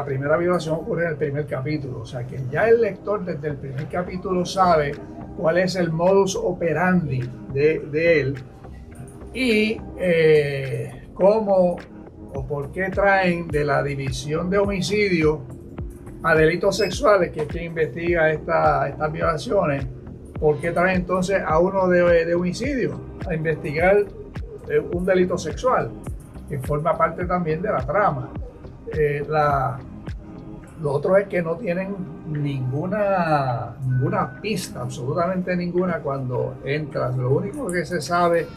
primera violación ocurre en el primer capítulo, o sea que ya el lector desde el primer capítulo sabe cuál es el modus operandi de él y cómo o por qué traen de la división de homicidio a delitos sexuales, que es quien investiga estas violaciones, por qué traen entonces a uno de homicidio a investigar un delito sexual, que forma parte también de la trama. Lo otro es que no tienen ninguna pista, absolutamente ninguna, cuando entras. Lo único que se sabe,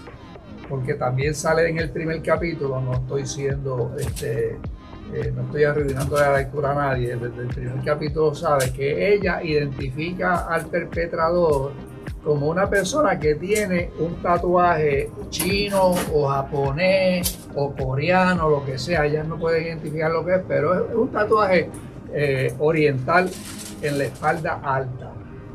porque también sale en el primer capítulo, no estoy arruinando la lectura a nadie, desde el primer capítulo sabe que ella identifica al perpetrador como una persona que tiene un tatuaje chino o japonés o coreano, lo que sea. Ella no puede identificar lo que es, pero es un tatuaje oriental en la espalda alta.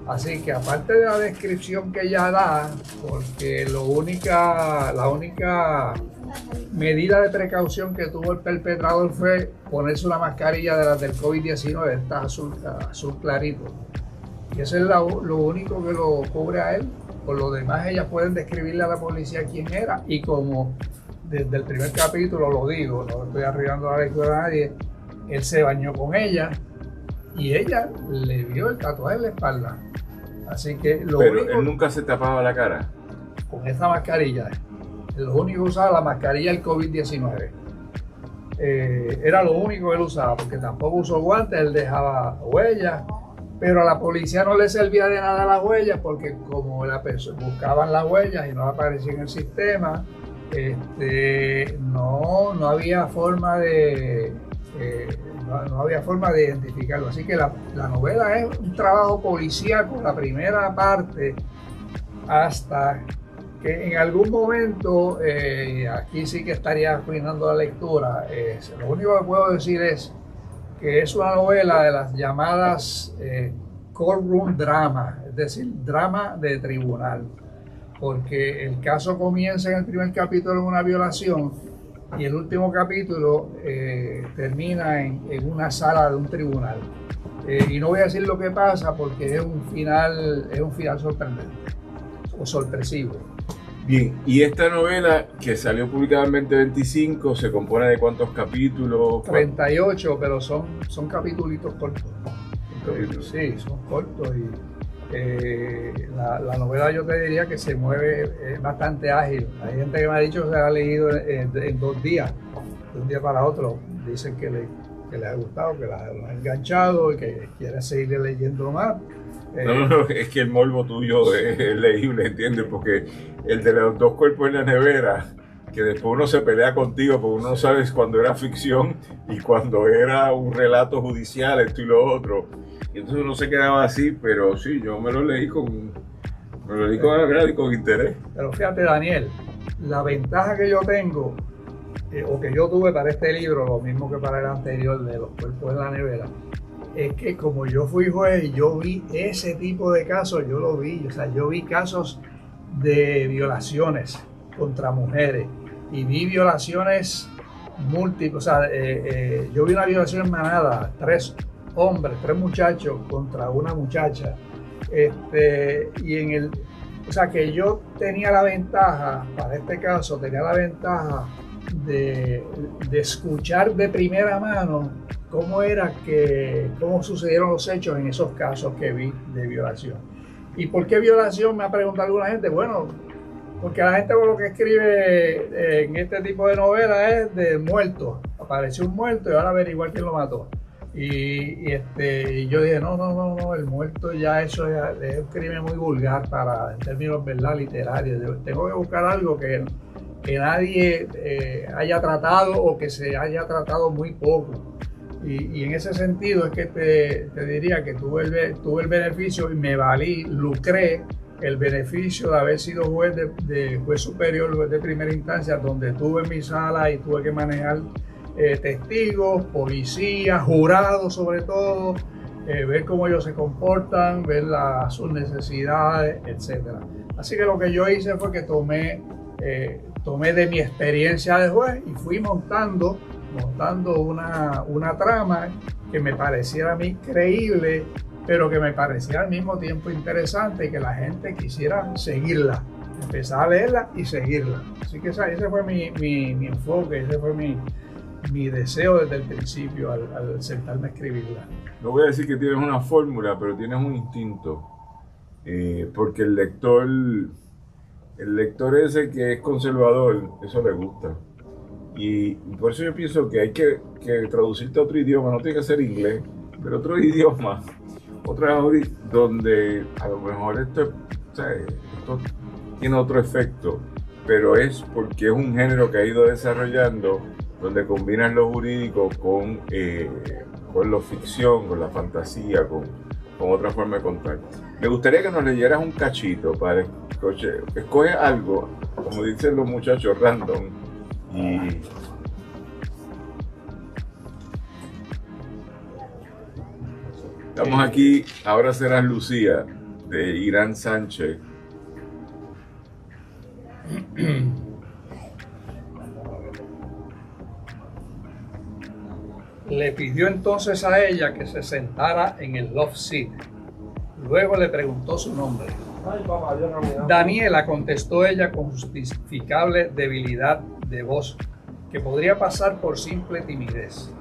Así que aparte de la descripción que ella da, porque la única medida de precaución que tuvo el perpetrador fue ponerse una mascarilla de las del COVID-19, esta azul clarito. Y eso es lo único que lo cubre a él. Por lo demás, ellas pueden describirle a la policía quién era. Y como desde el primer capítulo lo digo, no estoy arribando la lectura a nadie, él se bañó con ella y ella le vio el tatuaje en la espalda. Así que Pero él nunca se tapaba la cara. Con esta mascarilla. Lo único que usaba la mascarilla del COVID-19. Era lo único que él usaba, porque tampoco usó guantes, él dejaba huellas. Pero a la policía no le servía de nada las huellas, porque como buscaban las huellas y no aparecían en el sistema, no había forma de identificarlo. Así que la novela es un trabajo policíaco, la primera parte, hasta que en algún momento, aquí sí que estaría arruinando la lectura. Lo único que puedo decir es que es una novela de las llamadas courtroom drama, es decir, drama de tribunal, porque el caso comienza en el primer capítulo en una violación y el último capítulo termina en una sala de un tribunal. Y no voy a decir lo que pasa porque es un final sorprendente o sorpresivo. Bien, y esta novela que salió publicada en 2025 se compone de ¿cuántos capítulos? 38, pero son capitulitos cortos. Sí, son cortos y la novela yo te diría que se mueve bastante ágil. Hay gente que me ha dicho que se la ha leído en 2 días, de un día para otro. Dicen que les ha gustado, que la ha enganchado y que quiere seguir leyendo más. No, es que el morbo tuyo es leíble, ¿entiendes? Porque el de los 2 cuerpos en la nevera, que después uno se pelea contigo porque uno no sabe cuando era ficción y cuando era un relato judicial, esto y lo otro. Y entonces uno se quedaba así, pero sí, yo me lo leí con interés. Pero fíjate, Daniel, la ventaja que yo tengo, o que yo tuve para este libro, lo mismo que para el anterior de los cuerpos en la nevera, es que como yo fui juez y yo vi ese tipo de casos, yo lo vi, o sea, yo vi casos de violaciones contra mujeres y vi violaciones múltiples, o sea, yo vi una violación en manada, 3 hombres, 3 muchachos contra una muchacha, o sea que yo tenía la ventaja, para este caso, de escuchar de primera mano cómo sucedieron los hechos en esos casos que vi de violación. ¿Y por qué violación? Me ha preguntado alguna gente. Bueno, porque la gente por lo que escribe en este tipo de novelas es de muertos. Apareció un muerto y ahora averiguar quién lo mató. Y yo dije, no, el muerto ya eso es un crimen muy vulgar en términos, ¿verdad?, literarios. Tengo que buscar algo que nadie haya tratado o que se haya tratado muy poco. Y en ese sentido es que te diría que tuve el beneficio y lucré el beneficio de haber sido juez juez superior, juez de primera instancia, donde tuve mi sala y tuve que manejar testigos, policías, jurados sobre todo, ver cómo ellos se comportan, ver sus necesidades, etc. Así que lo que yo hice fue que tomé de mi experiencia de juez y fui montando una trama que me pareciera a mí creíble, pero que me pareciera al mismo tiempo interesante y que la gente quisiera seguirla, empezar a leerla y seguirla. Así que ese fue mi enfoque, ese fue mi deseo desde el principio al sentarme a escribirla. No voy a decir que tienes una fórmula, pero tienes un instinto, porque el lector ese que es conservador, eso le gusta. Y por eso yo pienso que hay que traducirte a otro idioma, no tiene que ser inglés, pero otro idioma, donde a lo mejor esto tiene otro efecto, pero es porque es un género que ha ido desarrollando, donde combinan lo jurídico con la ficción, con la fantasía, con otra forma de contar. Me gustaría que nos leyeras un cachito para escoge algo, como dicen los muchachos, random. Y estamos aquí, ahora serás Lucía, de Irán Sánchez. Le pidió entonces a ella que se sentara en el love seat. Luego le preguntó su nombre. Daniela, contestó ella con justificable debilidad de voz, que podría pasar por simple timidez.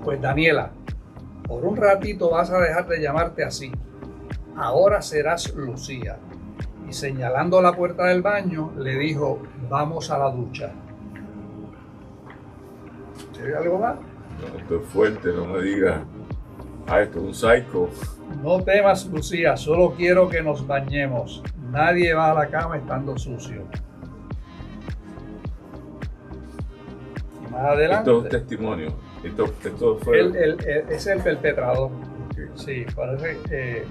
Pues Daniela, por un ratito vas a dejar de llamarte así. Ahora serás Lucía. Y señalando la puerta del baño, le dijo, vamos a la ducha. ¿Se ve algo más? No, esto es fuerte, no me digas. Esto es un psycho. No temas, Lucía, solo quiero que nos bañemos. Nadie va a la cama estando sucio. Y más adelante. Esto es un testimonio. Esto fue. Él es el perpetrador. Okay. Sí, parece que.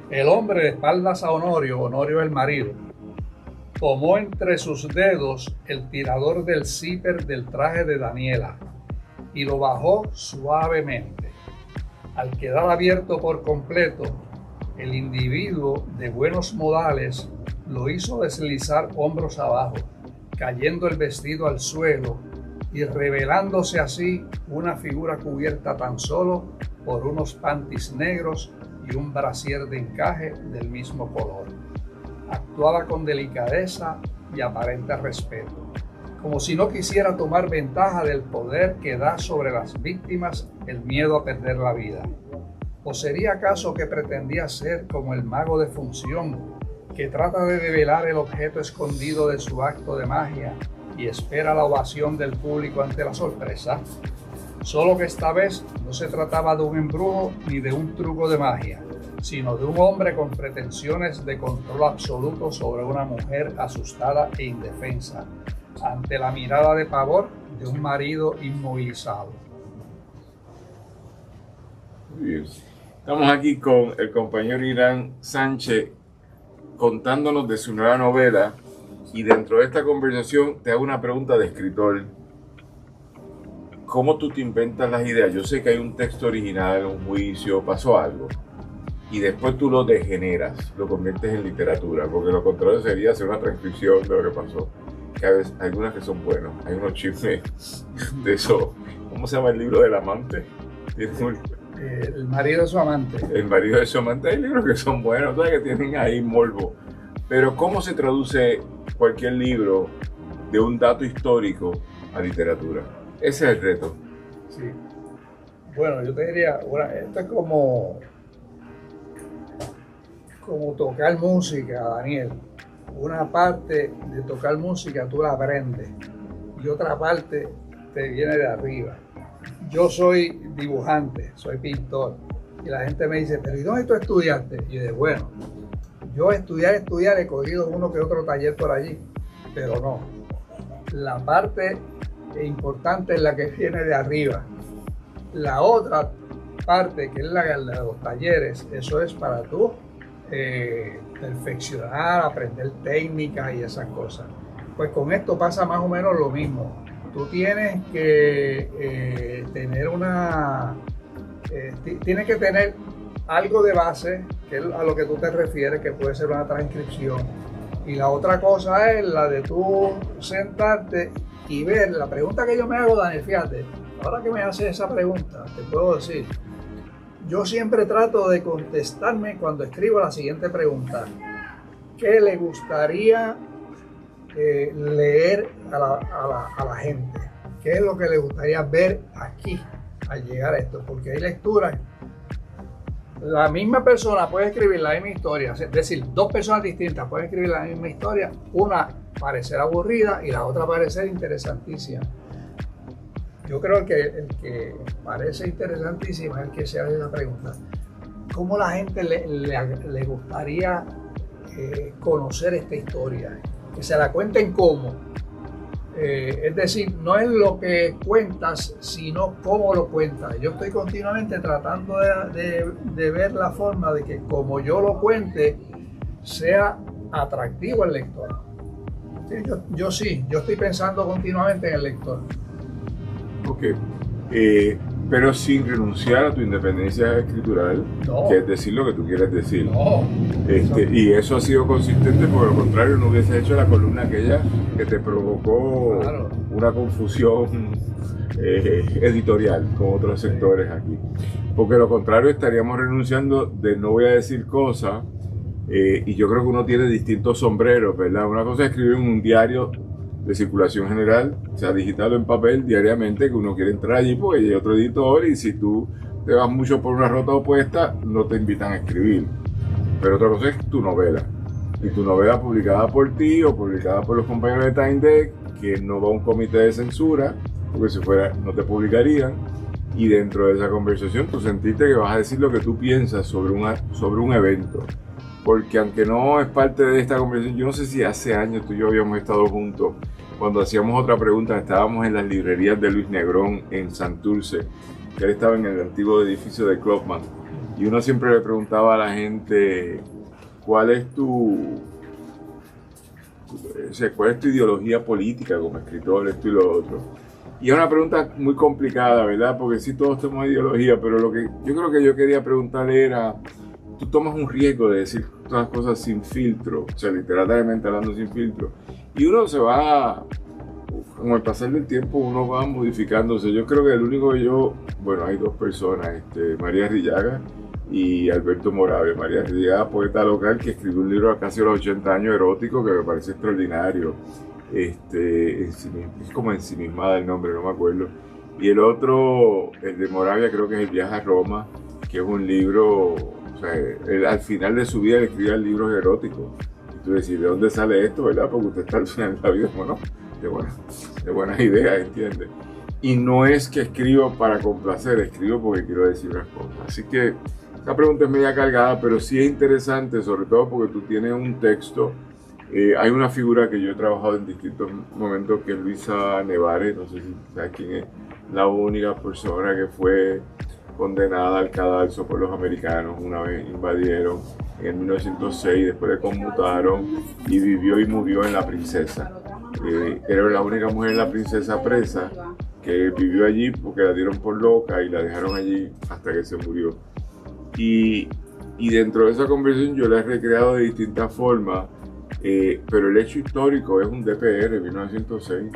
El hombre de espaldas a Honorio el marido, tomó entre sus dedos el tirador del zipper del traje de Daniela y lo bajó suavemente. Al quedar abierto por completo, el individuo de buenos modales lo hizo deslizar hombros abajo, cayendo el vestido al suelo y revelándose así una figura cubierta tan solo por unos panties negros y un brasier de encaje del mismo color. Actuaba con delicadeza y aparente respeto, como si no quisiera tomar ventaja del poder que da sobre las víctimas el miedo a perder la vida. ¿O sería acaso que pretendía ser como el mago de función, que trata de develar el objeto escondido de su acto de magia y espera la ovación del público ante la sorpresa? Solo que esta vez no se trataba de un embrujo ni de un truco de magia, sino de un hombre con pretensiones de control absoluto sobre una mujer asustada e indefensa, ante la mirada de pavor de un marido inmovilizado. Bien. Estamos aquí con el compañero Irán Sánchez contándonos de su nueva novela, y dentro de esta conversación te hago una pregunta de escritor. ¿Cómo tú te inventas las ideas? Yo sé que hay un texto original, un juicio, pasó algo, y después tú lo degeneras, lo conviertes en literatura, porque lo contrario sería hacer una transcripción de lo que pasó. Que a veces, hay algunas que son buenas, hay unos chismes de eso. ¿Cómo se llama el libro del amante? El marido de su amante. El marido de su amante. Hay libros que son buenos, que tienen ahí morbo. Pero ¿cómo se traduce cualquier libro de un dato histórico a literatura? Ese es el reto. Sí. Bueno, yo te diría, esto es como tocar música, Daniel. una parte de tocar música tú la aprendes y otra parte te viene de arriba. Yo soy dibujante, soy pintor y la gente me dice, pero ¿y dónde tú estudiaste? Y yo digo, bueno, yo estudiar, he cogido uno que otro taller por allí, pero no. La parte importante es la que viene de arriba. La otra parte, que es la de los talleres, eso es para tú perfeccionar, aprender técnicas y esas cosas. Pues con esto pasa más o menos lo mismo. Tú tienes que tienes que tener algo de base, que es a lo que tú te refieres, que puede ser una transcripción. Y la otra cosa es la de tú sentarte y ver. La pregunta que yo me hago, Daniel, fíjate, ahora que me haces esa pregunta, te puedo decir, yo siempre trato de contestarme cuando escribo la siguiente pregunta. ¿Qué le gustaría leer a la gente? ¿Qué es lo que le gustaría ver aquí al llegar a esto? Porque hay lecturas. La misma persona puede escribir la misma historia, es decir, dos personas distintas pueden escribir la misma historia, una parecer aburrida y la otra parecer interesantísima. Yo creo que el que parece interesantísimo es el que se hace la pregunta. ¿Cómo la gente le gustaría conocer esta historia? Que se la cuenten cómo. Es decir, no es lo que cuentas, sino cómo lo cuentas. Yo estoy continuamente tratando de ver la forma de que como yo lo cuente, sea atractivo al lector. Sí, yo estoy pensando continuamente en el lector. Ok, pero sin renunciar a tu independencia escritural, no, que es decir lo que tú quieres decir. No, y eso ha sido consistente, por lo contrario, no hubiese hecho la columna aquella que te provocó una confusión editorial con otros sectores aquí. Porque lo contrario estaríamos renunciando de no voy a decir cosas, y yo creo que uno tiene distintos sombreros, ¿verdad? Una cosa es escribir en un diario de circulación general, sea digital o en papel, diariamente, que uno quiere entrar allí porque hay otro editor y si tú te vas mucho por una ruta opuesta, no te invitan a escribir. Pero otra cosa es tu novela. Y tu novela publicada por ti o publicada por los compañeros de Time Deck, que no va a un comité de censura, porque si fuera no te publicarían. Y dentro de esa conversación tú sentiste que vas a decir lo que tú piensas sobre un evento. Porque aunque no es parte de esta conversación, yo no sé si hace años tú y yo habíamos estado juntos, cuando hacíamos otra pregunta, estábamos en las librerías de Luis Negrón en Santurce, que él estaba en el antiguo edificio de Clubman, y uno siempre le preguntaba a la gente, ¿cuál es tu ideología política como escritor, esto y lo otro? Y es una pregunta muy complicada, ¿verdad? Porque sí todos tenemos ideología, pero lo que yo creo que yo quería preguntarle era, tú tomas un riesgo de decir todas las cosas sin filtro, o sea, literalmente hablando sin filtro, y uno se va, con el pasar del tiempo, uno va modificándose. Yo creo que el único bueno, hay dos personas, María Arrillaga y Alberto Moravia. María Arrillaga, poeta local, que escribió un libro a casi a los 80 años, erótico, que me parece extraordinario. Es como ensimismada el nombre, no me acuerdo. Y el otro, el de Moravia, creo que es El viaje a Roma, que es un libro, o sea, él, al final de su vida él escribía libros eróticos. Y tú decís, ¿de dónde sale esto, verdad? Porque usted está al final de la vida, bueno, de buenas ideas, ¿entiendes? Y no es que escribo para complacer, escribo porque quiero decir unas cosas. Así que esta pregunta es media cargada, pero sí es interesante, sobre todo porque tú tienes un texto. Hay una figura que yo he trabajado en distintos momentos, que es Luisa Nevares, no sé si sabes quién es, la única persona que fue condenada al cadalso por los americanos. Una vez invadieron en 1906, después le conmutaron y vivió y murió en La Princesa. Era la única mujer en La Princesa presa que vivió allí porque la dieron por loca y la dejaron allí hasta que se murió. Y dentro de esa conversación yo la he recreado de distintas formas, pero el hecho histórico es un DPR de 1906,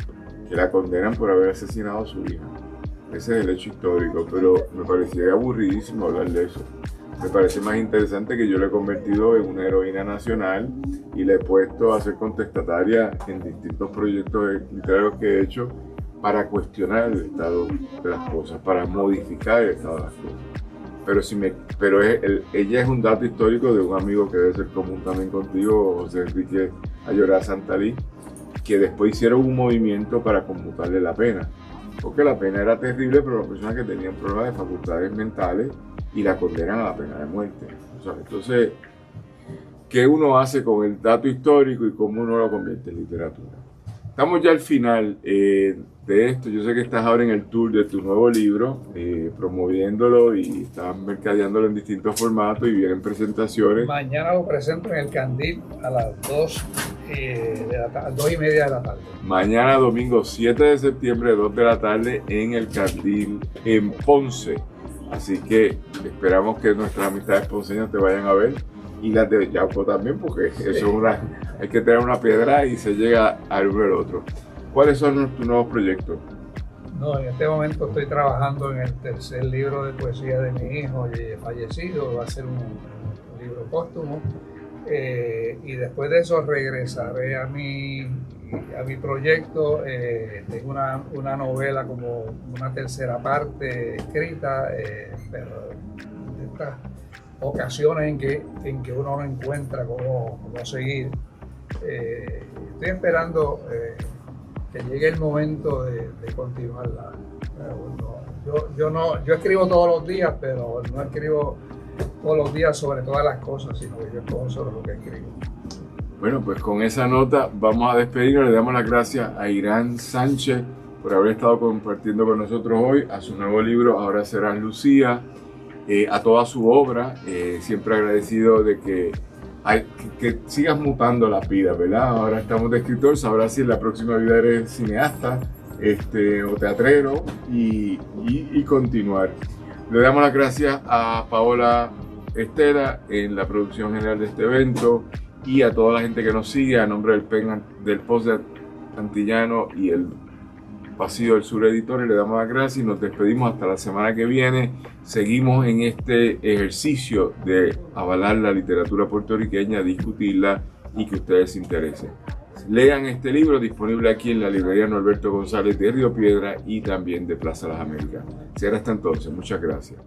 que la condenan por haber asesinado a su hija. Ese es el hecho histórico, pero me parecía aburridísimo hablar de eso. Me parece más interesante que yo la he convertido en una heroína nacional y la he puesto a ser contestataria en distintos proyectos literarios que he hecho para cuestionar el estado de las cosas, para modificar el estado de las cosas. Pero ella es un dato histórico de un amigo que debe ser común también contigo, José Enrique Ayoria Santalí, que después hicieron un movimiento para conmutarle la pena, porque la pena era terrible, pero las personas que tenían problemas de facultades mentales y la condenan a la pena de muerte. O sea, entonces, ¿qué uno hace con el dato histórico y cómo uno lo convierte en literatura? Estamos ya al final de esto. Yo sé que estás ahora en el tour de tu nuevo libro, promoviéndolo y estás mercadeándolo en distintos formatos y vienen presentaciones. Mañana lo presento en el Candil a las 2:30 de la tarde. Mañana domingo 7 de septiembre, 2 de la tarde en el Candil en Ponce. Así que esperamos que nuestras amistades ponceñas te vayan a ver y las de Yauco también, porque eso es hay que tener una piedra y se llega al uno al otro. ¿Cuáles son tus nuevos proyectos? No, en este momento estoy trabajando en el tercer libro de poesía de mi hijo fallecido. Va a ser un libro póstumo. Y después de eso regresaré a mi proyecto. Tengo una novela como una tercera parte escrita, pero de estas ocasiones en que uno no encuentra cómo seguir. Estoy esperando que llegue el momento de continuarla. Yo escribo todos los días, pero no escribo todos los días sobre todas las cosas, sino que yo escojo sobre lo que escribo. Bueno, pues con esa nota vamos a despedirnos. Le damos las gracias a Irán Sánchez por haber estado compartiendo con nosotros hoy, a su nuevo libro Ahora serás Lucía, a toda su obra. Siempre agradecido de que sigas mutando la vida, ¿verdad? Ahora estamos de escritor, sabrás si en la próxima vida eres cineasta o teatrero y continuar. Le damos las gracias a Paola Estela en la producción general de este evento y a toda la gente que nos sigue a nombre del Post de Antillano y el Pasillo del Sur Editores. Le damos las gracias y nos despedimos hasta la semana que viene. Seguimos en este ejercicio de avalar la literatura puertorriqueña, discutirla y que ustedes se interesen. Lean este libro disponible aquí en la librería Norberto González de Río Piedra y también de Plaza Las Américas. Será hasta entonces. Muchas gracias.